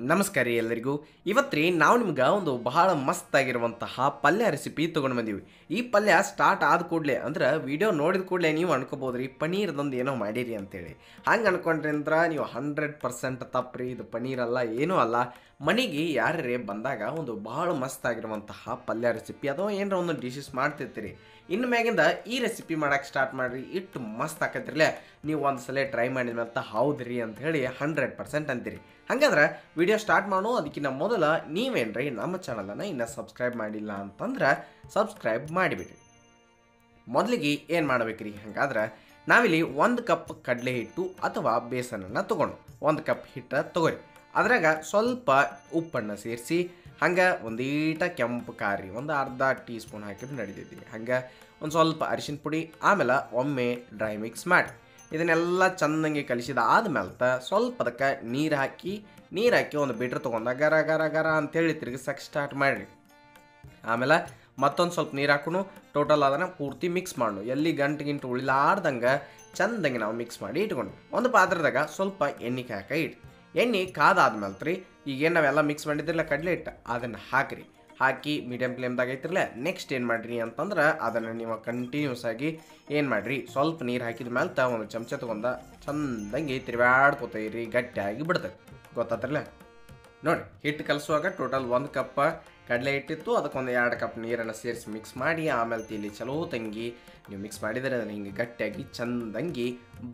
ನಮಸ್ಕಾರ ರೀ ಎಲ್ಲರಿಗೂ. ಇವತ್ತು ರೀ ನಾವು ನಿಮ್ಗೆ ಒಂದು ಬಹಳ ಮಸ್ತ್ ಆಗಿರುವಂತಹ ಪಲ್ಯ ರೆಸಿಪಿ ತೊಗೊಂಡು ಬಂದೀವಿ. ಈ ಪಲ್ಯ ಸ್ಟಾರ್ಟ್ ಆದ ಕೂಡಲೇ ಅಂದ್ರೆ ವಿಡಿಯೋ ನೋಡಿದ ಕೂಡಲೇ ನೀವು ಅನ್ಕೋಬೋದು ರೀ ಪನ್ನೀರ್ದೊಂದು ಏನೋ ಮಾಡಿರಿ ಅಂತೇಳಿ. ಹಂಗೆ ಅನ್ಕೊಂಡ್ರಿ ಅಂದ್ರೆ ನೀವು 100% ತಪ್ಪು ರೀ. ಇದು ಪನ್ನೀರ್ ಅಲ್ಲ, ಏನೂ ಅಲ್ಲ. ಮನೆಗೆ ಯಾರೇ ಬಂದಾಗ ಒಂದು ಬಹಳ ಮಸ್ತ್ ಆಗಿರುವಂತಹ ಪಲ್ಯ ರೆಸಿಪಿ ಅಥವಾ ಏನಾರ ಒಂದು ಡಿಶಸ್ ಮಾಡ್ತಿರ್ತೀರಿ. ಇನ್ನು ಮ್ಯಾಗಿಂದ ಈ ರೆಸಿಪಿ ಮಾಡೋಕ್ಕೆ ಸ್ಟಾರ್ಟ್ ಮಾಡಿರಿ, ಇಟ್ಟು ಮಸ್ತ್ ಆಕೈತಿರ್ಲೆ. ನೀವು ಒಂದು ಸಲ ಟ್ರೈ ಮಾಡಿದ್ಮೇಲೆ ಹೌದ್ರಿ ಅಂತ ಹೇಳಿ 100% ಅಂತೀರಿ. ಹಾಗಾದ್ರೆ ವಿಡಿಯೋ ಸ್ಟಾರ್ಟ್ ಮಾಡೋ ಅದಕ್ಕಿಂತ ಮೊದಲ ನೀವೇನ್ರಿ ನಮ್ಮ ಚಾನಲನ್ನು ಇನ್ನೂ ಸಬ್ಸ್ಕ್ರೈಬ್ ಮಾಡಿಲ್ಲ ಅಂತಂದ್ರೆ ಸಬ್ಸ್ಕ್ರೈಬ್ ಮಾಡಿಬಿಡ್ರಿ. ಮೊದಲಿಗೆ ಏನು ಮಾಡಬೇಕ್ರಿ? ಹಾಗಾದ್ರೆ ನಾವಿಲ್ಲಿ 1 ಕಪ್ ಕಡಲೆ ಹಿಟ್ಟು ಅಥವಾ ಬೇಸನನ್ನು ತೊಗೊಂಡು 1 ಕಪ್ ಹಿಟ್ಟು ತೊಗೊರಿ. ಅದ್ರಾಗ ಸ್ವಲ್ಪ ಉಪ್ಪನ್ನು ಸೇರಿಸಿ, ಹಂಗೆ ಒಂದೀಟ ಕೆಂಪು ಖಾರಿ ಒಂದು ಅರ್ಧ ಟೀ ಸ್ಪೂನ್ ಹಾಕಿದ್ರೆ ನಡೀತೈತಿ. ಹಂಗೆ ಒಂದು ಸ್ವಲ್ಪ ಅರಿಶಿನ ಪುಡಿ, ಆಮೇಲೆ ಒಮ್ಮೆ ಡ್ರೈ ಮಿಕ್ಸ್ ಮಾಡಿ ಇದನ್ನೆಲ್ಲ ಚೆನ್ನಾಗಿ ಕಲಿಸಿದ ಆದ್ಮೇಲೆ ಸ್ವಲ್ಪ ಅದಕ್ಕೆ ನೀರು ಹಾಕಿ ಒಂದು ಬೀಟ್ರ್ ತೊಗೊಂಡ ಗರ ಗರ ಗರ ಅಂತೇಳಿ ತಿರುಗಿಸಕ್ಕೆ ಸ್ಟಾರ್ಟ್ ಮಾಡಿರಿ. ಆಮೇಲೆ ಮತ್ತೊಂದು ಸ್ವಲ್ಪ ನೀರು ಹಾಕೋಣ. ಟೋಟಲ್ ಅದನ್ನು ಪೂರ್ತಿ ಮಿಕ್ಸ್ ಮಾಡೋಣ. ಎಲ್ಲಿ ಗಂಟು ಉಳಿಲಾರ್ದಂಗೆ ಚೆಂದಂಗೆ ನಾವು ಮಿಕ್ಸ್ ಮಾಡಿ ಇಟ್ಕೊಂಡು ಒಂದು ಪಾತ್ರದಾಗ ಸ್ವಲ್ಪ ಎಣ್ಣೆ ಇಟ್ಟು ಎಣ್ಣೆ ಕಾದಾದ್ಮೇಲೆ ರೀ ಈಗೇನು ನಾವೆಲ್ಲ ಮಿಕ್ಸ್ ಮಾಡಿದ್ರಲ್ಲ ಕಡಲೆ ಹಿಟ್ಟು ಅದನ್ನು ಹಾಕಿ ಮೀಡಿಯಮ್ ಫ್ಲೇಮ್ದಾಗ ಐತಿರಲ್ಲ. ನೆಕ್ಸ್ಟ್ ಏನು ಮಾಡಿರಿ ಅಂತಂದ್ರೆ ಅದನ್ನು ನೀವು ಕಂಟಿನ್ಯೂಸ್ ಆಗಿ ಏನು ಮಾಡಿರಿ, ಸ್ವಲ್ಪ ನೀರು ಹಾಕಿದ ಮೇಲೆ ಒಂದು ಚಮಚ ತೊಗೊಂಡ ಚಂದಂಗೆ ತಿರುಗಾಡ್ಕೋತೀರಿ, ಗಟ್ಟಿಯಾಗಿ ಬಿಡ್ತದೆ. ಗೊತ್ತಾತ್ರಲ್ಲ ನೋಡಿ. ಹಿಟ್ಟು ಕಲಿಸುವಾಗ ಟೋಟಲ್ 1 ಕಪ್ ಕಡಲೆ ಹಿಟ್ಟಿತ್ತು, ಅದಕ್ಕೊಂದು 2 ಕಪ್ ನೀರನ್ನು ಸೇರಿಸಿ ಮಿಕ್ಸ್ ಮಾಡಿ ಆಮೇಲೆ ಇಲ್ಲಿ ಚಲೋ ತಂಗಿ ನೀವು ಮಿಕ್ಸ್ ಮಾಡಿದರೆ ಅದನ್ನು ಹಿಂಗೆ ಗಟ್ಟಿಯಾಗಿ ಚಂದಂಗಿ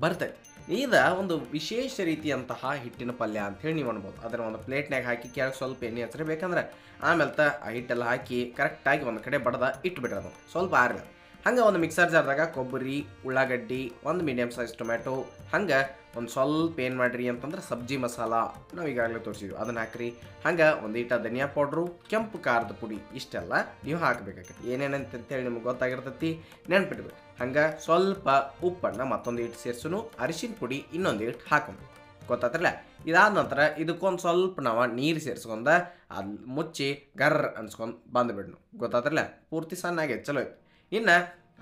ಬರ್ತದೆ. ಇದು ಒಂದು ವಿಶೇಷ ರೀತಿಯಂತಹ ಹಿಟ್ಟಿನ ಪಲ್ಯ ಅಂಥೇಳಿ ನೀವು ಅನ್ಬೋದು. ಅದನ್ನು ಒಂದು ಪ್ಲೇಟ್ನಾಗ ಹಾಕಿ ಕೆಳಗೆ ಸ್ವಲ್ಪ ಎಣ್ಣೆ ಹಚ್ಚಿರಿ. ಬೇಕಂದ್ರೆ ಆಮೇಲೆ ಆ ಹಿಟ್ಟೆಲ್ಲ ಹಾಕಿ ಕರೆಕ್ಟಾಗಿ ಒಂದು ಕಡೆ ಬಡ್ದ ಇಟ್ಬಿಡ್ರಿ. ಅದು ಸ್ವಲ್ಪ ಆರಿಲ್ಲ. ಹಂಗೆ ಒಂದು ಮಿಕ್ಸರ್ ಜಾರ್ದಾಗ ಕೊಬ್ಬರಿ, ಉಳ್ಳಾಗಡ್ಡಿ, ಒಂದು ಮೀಡಿಯಮ್ ಸೈಜ್ ಟೊಮ್ಯಾಟೊ, ಹಂಗೆ ಒಂದು ಸ್ವಲ್ಪ ಏನು ಮಾಡಿರಿ ಅಂತಂದ್ರೆ ಸಬ್ಜಿ ಮಸಾಲ ನಾವು ಈಗಾಗಲೇ ತೋರಿಸಿದ್ವಿ ಅದನ್ನು ಹಾಕಿರಿ. ಹಂಗೆ ಒಂದೀಟ ಧನಿಯಾ ಪೌಡ್ರು, ಕೆಂಪು ಖಾರದ ಪುಡಿ ಇಷ್ಟೆಲ್ಲ ನೀವು ಹಾಕಬೇಕಾಗತ್ತೆ. ಏನೇನಂತೇಳಿ ನಿಮ್ಗೆ ಗೊತ್ತಾಗಿರ್ತೈತಿ, ನೆನ್ಪಿಡ್ಬೇಕು. ಹಂಗೆ ಸ್ವಲ್ಪ ಉಪ್ಪನ್ನು ಮತ್ತೊಂದು ಇಟ್ಟು ಸೇರಿಸೋನು, ಅರಿಶಿನ ಪುಡಿ ಇನ್ನೊಂದು ಇಟ್ಟು ಹಾಕೋಣ. ಗೊತ್ತಾತ್ರಲ್ಲ. ಇದಾದ ನಂತರ ಇದಕ್ಕೊಂದು ಸ್ವಲ್ಪ ನಾವು ನೀರು ಸೇರಿಸ್ಕೊಂಡ ಅದು ಮುಚ್ಚಿ ಗರ್ರ ಅನ್ಸ್ಕೊಂಡು ಬಂದುಬಿಡ್ನು. ಗೊತ್ತಾತ್ರಲ್ಲ. ಪೂರ್ತಿ ಸಣ್ಣಾಗಿ ಚಲೋ ಐತೆ. ಇನ್ನು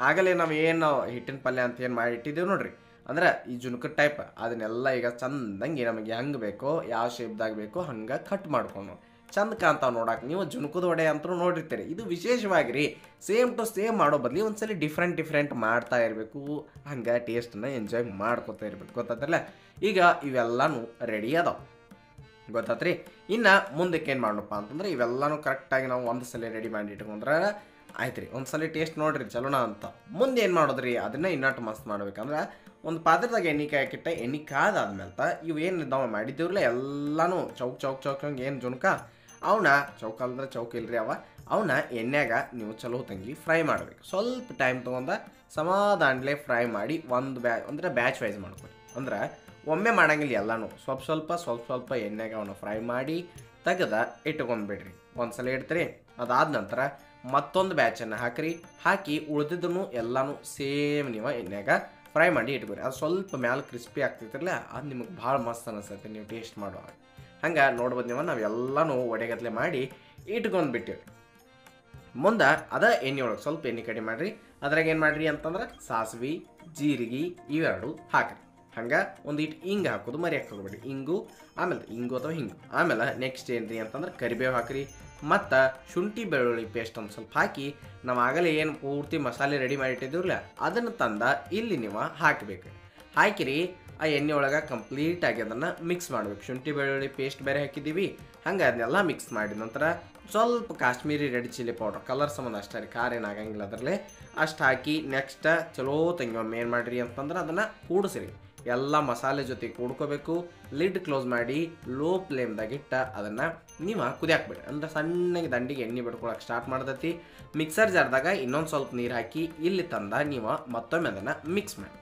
ಆಗಲೇ ನಾವು ಏನು ಹಿಟ್ಟಿನ ಪಲ್ಯ ಅಂತ ಏನು ಮಾಡಿ ಇಟ್ಟಿದ್ದೀವಿ ನೋಡ್ರಿ, ಅಂದ್ರೆ ಈ ಜುನ್ಕದ ಟೈಪ್ ಅದನ್ನೆಲ್ಲ ಈಗ ಚಂದಂಗೆ ನಮಗೆ ಹೆಂಗೆ ಬೇಕೋ ಯಾವ ಶೇಪ್ದಾಗ ಬೇಕೋ ಹಂಗೆ ಕಟ್ ಮಾಡ್ಕೊಂಡು ಚಂದ ಕಾಂತಾವ ನೋಡಕ್ಕೆ. ನೀವು ಜುನ್ಕದ ವಡೆ ಅಂತೂ ನೋಡಿರ್ತೀರಿ. ಇದು ವಿಶೇಷವಾಗಿರಿ ಸೇಮ್ ಟು ಸೇಮ್ ಮಾಡೋ ಬದಲಿ ಒಂದ್ಸಲ ಡಿಫ್ರೆಂಟ್ ಮಾಡ್ತಾ ಇರಬೇಕು. ಹಂಗೆ ಟೇಸ್ಟನ್ನ ಎಂಜಾಯ್ ಮಾಡ್ಕೊತಾ ಇರ್ಬೇಕು. ಗೊತ್ತಾತ್ರಲ್ಲ. ಈಗ ಇವೆಲ್ಲನೂ ರೆಡಿ ಅದಾವ. ಗೊತ್ತಾತ್ರಿ. ಇನ್ನು ಮುಂದಕ್ಕೆ ಏನು ಮಾಡೋಣಪ್ಪ ಅಂತಂದ್ರೆ ಇವೆಲ್ಲನೂ ಕರೆಕ್ಟಾಗಿ ನಾವು ಒಂದು ಸಲ ರೆಡಿ ಮಾಡಿ ಇಟ್ಕೊಂಡ್ರೆ ಆಯ್ತು ರೀ. ಒಂದು ಸಲ ಟೇಸ್ಟ್ ನೋಡಿರಿ ಚಲೋಣ ಅಂತ. ಮುಂದೆ ಏನು ಮಾಡೋದ್ರಿ, ಅದನ್ನು ಇನ್ನಷ್ಟು ಮಸ್ತ್ ಮಾಡ್ಬೇಕಂದ್ರೆ ಒಂದು ಪಾತ್ರದಾಗ ಎಣ್ಣೆ ಹಾಕಿಟ್ಟ ಎಣ್ಣೆ ಕಾದಾದ್ಮೇಲೆ ಇವು ಏನು ನಾವು ಮಾಡಿದ್ದೀವ್ರಲ್ಲ ಎಲ್ಲನೂ ಚೌಕ್ ಏನು ಜುನ್ಕ ಅವನ್ನ ಚೌಕಲ್ದ್ರೆ ಚೌಕ ಇಲ್ರಿ ಅವನ್ನ ಎಣ್ಣೆಗ ನೀವು ಚಲೋ ತಂಗಿ ಫ್ರೈ ಮಾಡಬೇಕು. ಸ್ವಲ್ಪ ಟೈಮ್ ತೊಗೊಂಡ ಸಮಾಧಾನಲೇ ಫ್ರೈ ಮಾಡಿ ಒಂದು ಅಂದರೆ ಬ್ಯಾಚ್ ವೈಸ್ ಮಾಡ್ಕೊಡಿ. ಅಂದ್ರೆ ಒಮ್ಮೆ ಮಾಡಂಗಿಲ್ಲ, ಎಲ್ಲನೂ ಸ್ವಲ್ಪ ಎಣ್ಣೆಗೆ ಅವನ್ನ ಫ್ರೈ ಮಾಡಿ ತೆಗೆದ ಇಟ್ಕೊಂಡ್ಬಿಡ್ರಿ. ಒಂದು ಸಲ ಇಡ್ತೀರಿ. ಅದಾದ ನಂತರ ಮತ್ತೊಂದು ಬ್ಯಾಚನ್ನು ಹಾಕಿ ಉಳಿದಿದ್ದನ್ನು ಎಲ್ಲನೂ ಸೇಮ್ ನೀವು ಎಣ್ಣೆಗ ಫ್ರೈ ಮಾಡಿ ಇಟ್ಕೊರಿ. ಅದು ಸ್ವಲ್ಪ ಮ್ಯಾಲೆ ಕ್ರಿಸ್ಪಿ ಆಗ್ತಿರ್ತಿರಲ್ಲ, ಅದು ನಿಮಗೆ ಭಾಳ ಮಸ್ತ್ ಅನಿಸ್ತೈತೆ ನೀವು ಟೇಸ್ಟ್ ಮಾಡುವಾಗ. ಹಂಗೆ ನೋಡ್ಬೋದು ನೀವು ನಾವೆಲ್ಲನೂ ಒಡೆಗತ್ಲೆ ಮಾಡಿ ಇಟ್ಕೊಂಡ್ಬಿಟ್ಟಿವಿ. ಮುಂದೆ ಅದ ಎಣ್ಣೆ ಒಳಗೆ ಸ್ವಲ್ಪ ಎಣ್ಣೆ ಕಡಿಮೆ ಮಾಡಿರಿ. ಅದ್ರಾಗ ಏನು ಮಾಡಿರಿ ಅಂತಂದ್ರೆ ಸಾಸಿವೆ, ಜೀರಿಗೆ ಇವೆರಡು ಹಾಕಿರಿ. ಹಂಗೆ ಒಂದಿಟ್ಟು ಹಿಂಗೆ ಹಾಕೋದು ಮರಿಯಕ್ಕೆ ಹೋಗ್ಬೇಡಿ. ಇಂಗು ಅಥವಾ ಹಿಂಗು. ಆಮೇಲೆ ನೆಕ್ಸ್ಟ್ ಏನ್ರಿ ಅಂತಂದ್ರೆ ಕರಿಬೇವು ಹಾಕಿರಿ. ಮತ್ತು ಶುಂಠಿ ಬೆಳ್ಳುಳ್ಳಿ ಪೇಸ್ಟ್ ಒಂದು ಸ್ವಲ್ಪ ಹಾಕಿ ನಾವು ಆಗಲೇ ಏನು ಪೂರ್ತಿ ಮಸಾಲೆ ರೆಡಿ ಮಾಡಿಟ್ಟಿದ್ದೀವಲ್ಲ ಅದನ್ನು ತಂದ ಇಲ್ಲಿ ನೀವು ಹಾಕಬೇಕು. ಹಾಕಿರಿ ಆ ಎಣ್ಣೆ ಒಳಗೆ ಕಂಪ್ಲೀಟಾಗಿ ಅದನ್ನು ಮಿಕ್ಸ್ ಮಾಡಬೇಕು. ಶುಂಠಿ ಬೆಳ್ಳುಳ್ಳಿ ಪೇಸ್ಟ್ ಬೇರೆ ಹಾಕಿದ್ದೀವಿ. ಹಂಗೆ ಅದನ್ನೆಲ್ಲ ಮಿಕ್ಸ್ ಮಾಡಿದ ನಂತರ ಸ್ವಲ್ಪ Kashmiri red chilli powder colour ಸಂಬಂಧ ಅಷ್ಟೇ ರೀ, ಖಾರ ಏನಾಗಂಗಿಲ್ಲ ಅದರಲ್ಲೇ. ಅಷ್ಟು ಹಾಕಿ ನೆಕ್ಸ್ಟ್ ಚಲೋ ತಂಗಿ ಒಮ್ಮೆ ಏನು ಮಾಡಿರಿ ಅಂತಂದ್ರೆ ಅದನ್ನು ಕೂಡಿಸ್ರಿ. ಎಲ್ಲ ಮಸಾಲೆ ಜೊತೆ ಕೂಡ್ಕೋಬೇಕು. ಲಿಡ್ ಕ್ಲೋಸ್ ಮಾಡಿ ಲೋ ಫ್ಲೇಮ್ದಾಗಿಟ್ಟು ಅದನ್ನು ನೀವು ಕುದಿಯಾಕ್ಬಿಡಿ. ಅಂದ್ರೆ ಸಣ್ಣಗೆ ದಂಡಿಗೆ ಎಣ್ಣೆ ಬಿಡ್ಕೊಳಕ್ಕೆ ಸ್ಟಾರ್ಟ್ ಮಾಡ್ತೈತಿ. ಮಿಕ್ಸರ್ ಜಾರ್ದಾಗ ಇನ್ನೊಂದು ಸ್ವಲ್ಪ ನೀರು ಹಾಕಿ ಇಲ್ಲಿ ತಂದ ನೀವು ಮತ್ತೊಮ್ಮೆ ಅದನ್ನು ಮಿಕ್ಸ್ ಮಾಡಿ.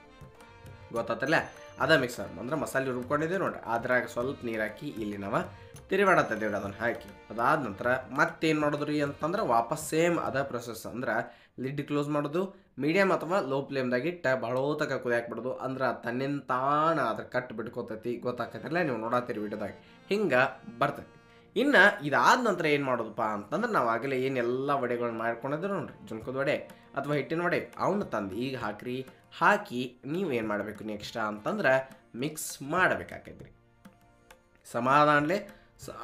ಗೊತ್ತಾತಲ್ಲ. ಅದ ಮಿಕ್ಸರ್ ಅಂದ್ರೆ ಮಸಾಲೆ ರುಬ್ಕೊಂಡಿದ್ದೀವಿ ನೋಡ್ರಿ, ಅದ್ರಾಗ ಸ್ವಲ್ಪ ನೀರು ಹಾಕಿ ಇಲ್ಲಿ ನಾವು ತಿರುಗಾಡತ್ತಿದ್ದೇವೆ ಅದನ್ನು ಹಾಕಿ. ಅದಾದ ನಂತರ ಮತ್ತೇನು ಮಾಡೋದ್ರಿ ಅಂತಂದ್ರೆ ವಾಪಸ್ ಸೇಮ್ ಅದ ಪ್ರೊಸೆಸ್. ಅಂದ್ರೆ ಲಿಡ್ ಕ್ಲೋಸ್ ಮಾಡೋದು, ಮೀಡಿಯಮ್ ಅಥವಾ ಲೋ ಫ್ಲೇಮ್ದಾಗಿಟ್ಟು ಬಹಳೋತಕ ಕುದಿಯಾಕ್ಬಿಡೋದು. ಅಂದ್ರೆ ತನ್ನಿಂತಾನ ಅದ್ರ ಕಟ್ ಬಿಡ್ಕೋತೈತಿ. ಗೊತ್ತಾಕೈತಿರಲ್ಲ, ನೀವು ನೋಡತ್ತೀರಿ ವಿಡಿಯೋದಾಗ ಹಿಂಗೆ ಬರ್ತೈತಿ. ಇನ್ನು ಇದಾದ ನಂತರ ಏನು ಮಾಡೋದಪ್ಪ ಅಂತಂದ್ರೆ ನಾವು ಆಗಲೇ ಏನೆಲ್ಲ ವಡೆಗಳನ್ನ ಮಾಡ್ಕೊಂಡಿದ್ರು ನೋಡ್ರಿ, ಜುನ್ಕದ ವಡೆ ಅಥವಾ ಹಿಟ್ಟಿನ ವಡೆ ಅವನ್ನ ತಂದು ಈಗ ಹಾಕಿ ನೀವು ಏನು ಮಾಡಬೇಕು ನೆಕ್ಸ್ಟ್ ಅಂತಂದ್ರೆ ಮಿಕ್ಸ್ ಮಾಡಬೇಕಾಕೈತ್ರಿ. ಸಮಾಧಾನಲೇ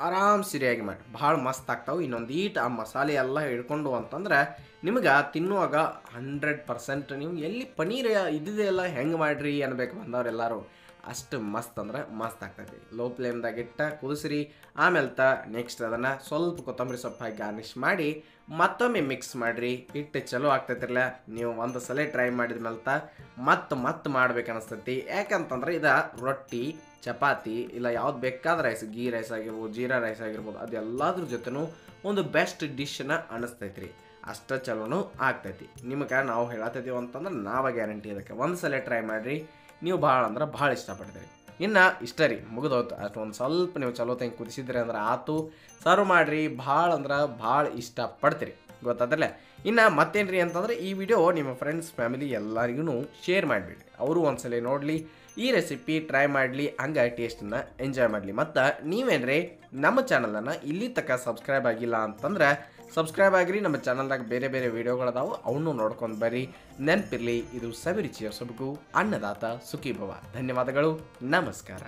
ಆರಾಮ್ ಸರಿಯಾಗಿ ಮಾಡಿ ಭಾಳ ಮಸ್ತ್ ಆಗ್ತಾವೆ. ಇನ್ನೊಂದು ಈಟ್ ಆ ಮಸಾಲೆ ಎಲ್ಲ ಹಿಡ್ಕೊಂಡು ಅಂತಂದ್ರೆ ನಿಮ್ಗೆ ತಿನ್ನುವಾಗ 100% ನೀವು ಎಲ್ಲಿ ಪನೀರ್ ಇದ್ದಿದೆಲ್ಲ ಹೆಂಗೆ ಮಾಡಿರಿ ಅನ್ಬೇಕು ಬಂದವ್ರೆಲ್ಲರೂ. ಅಷ್ಟು ಮಸ್ತ್ ಅಂದ್ರೆ ಮಸ್ತ್ ಆಗ್ತೈತಿ. ಲೋ ಫ್ಲೇಮ್ದಾಗ ಇಟ್ಟ ಕುದಿಸ್ರಿ. ಆಮೇಲೆ ನೆಕ್ಸ್ಟ್ ಅದನ್ನು ಸ್ವಲ್ಪ ಕೊತ್ತಂಬರಿ ಸೊಪ್ಪು ಹಾಕಿ ಗಾರ್ನಿಷ್ ಮಾಡಿ ಮತ್ತೊಮ್ಮೆ ಮಿಕ್ಸ್ ಮಾಡಿರಿ. ಇಟ್ಟು ಚಲೋ ಆಗ್ತೈತಿರಲ್ಲ. ನೀವು ಒಂದು ಸಲ ಟ್ರೈ ಮಾಡಿದ ಮೇಲೆ ಮತ್ತೆ ಮಾಡ್ಬೇಕು ಅನಿಸ್ತೈತಿ. ಯಾಕಂತಂದ್ರೆ ಇದು ರೊಟ್ಟಿ, ಚಪಾತಿ ಇಲ್ಲ ಯಾವ್ದು ಬೇಕಾದ ರೈಸ್, ಗೀ ರೈಸ್ ಆಗಿರ್ಬೋದು, ಜೀರಾ ರೈಸ್ ಆಗಿರ್ಬೋದು, ಅದೆಲ್ಲದ್ರ ಜೊತೆನೂ ಒಂದು ಬೆಸ್ಟ್ ಡಿಶ್ನ ಅನಿಸ್ತೈತಿ ರೀ. ಅಷ್ಟು ಚಲೋನು ಆಗ್ತೈತಿ. ನಿಮ್ಗೆ ನಾವು ಹೇಳತ್ತಿದ್ದೀವಿ ಅಂತಂದ್ರೆ ನಾವೇ ಗ್ಯಾರಂಟಿ ಇದಕ್ಕೆ. ಒಂದು ಸಲ ಟ್ರೈ ಮಾಡಿರಿ, ನೀವು ಭಾಳ ಅಂದ್ರೆ ಭಾಳ ಇಷ್ಟಪಡ್ತೀರಿ. ಇನ್ನು ಇಷ್ಟ ರೀ, ಮುಗಿದೋತು. ಅಷ್ಟು ಒಂದು ಸ್ವಲ್ಪ ನೀವು ಚಲೋ ತಂಗೆ ಕುದಿಸಿದ್ರಿ ಅಂದ್ರೆ ಆತು. ಸರ್ವ್ ಮಾಡಿರಿ, ಭಾಳ ಅಂದ್ರೆ ಭಾಳ ಇಷ್ಟಪಡ್ತೀರಿ. ಗೊತ್ತಾದ್ರಲ್ಲ. ಇನ್ನು ಮತ್ತೇನು ರೀ ಅಂತಂದ್ರೆ ಈ ವಿಡಿಯೋ ನಿಮ್ಮ ಫ್ರೆಂಡ್ಸ್ ಫ್ಯಾಮಿಲಿ ಎಲ್ಲರಿಗೂ ಶೇರ್ ಮಾಡಿಬಿಡ್ರಿ. ಅವರು ಒಂದ್ಸಲ ನೋಡಲಿ, ಈ ರೆಸಿಪಿ ಟ್ರೈ ಮಾಡಲಿ, ಹಂಗೆ ಟೇಸ್ಟನ್ನು ಎಂಜಾಯ್ ಮಾಡಲಿ. ಮತ್ತು ನೀವೇನ್ರಿ ನಮ್ಮ ಚಾನಲನ್ನು ಇಲ್ಲಿ ತನಕ ಸಬ್ಸ್ಕ್ರೈಬ್ ಆಗಿಲ್ಲ ಅಂತಂದ್ರೆ ಸಬ್ಸ್ಕ್ರೈಬ್ ಆಗಿರಿ. ನಮ್ಮ ಚಾನಲ್ದಾಗ ಬೇರೆ ಬೇರೆ ವೀಡಿಯೋಗಳದಾವು, ಅವನ್ನೂ ನೋಡ್ಕೊಂಡು ಬರ್ರಿ. ನೆನಪಿರಲಿ, ಇದು ಸವಿರುಚಿಯ ಸೊಬಗು ಅನ್ನದಾತ ಸುಖೀಭವ. ಧನ್ಯವಾದಗಳು, ನಮಸ್ಕಾರ.